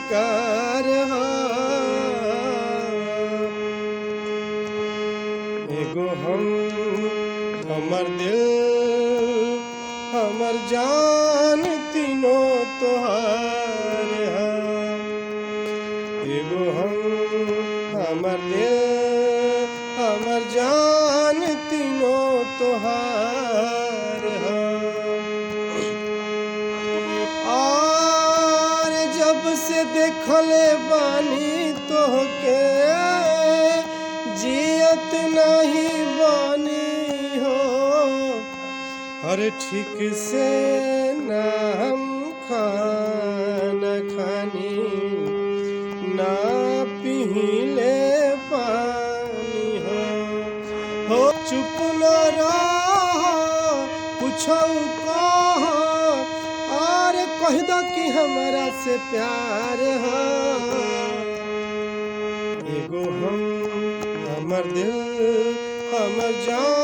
बेकार हो। एगो हमर दिल हमर जान तीनों तोहार है। एगो हमर दिल हमर जान तीनों तोहार है। और जब से देखले बानी तोहके जियत नहीं बानी हो। हर ठीक से ना हम खाना खानी ना पीले पानी हो चुप न रहो कुछो कहो और कह दो कि हमरा से प्यार हो। एगो हमर दिल हमर जान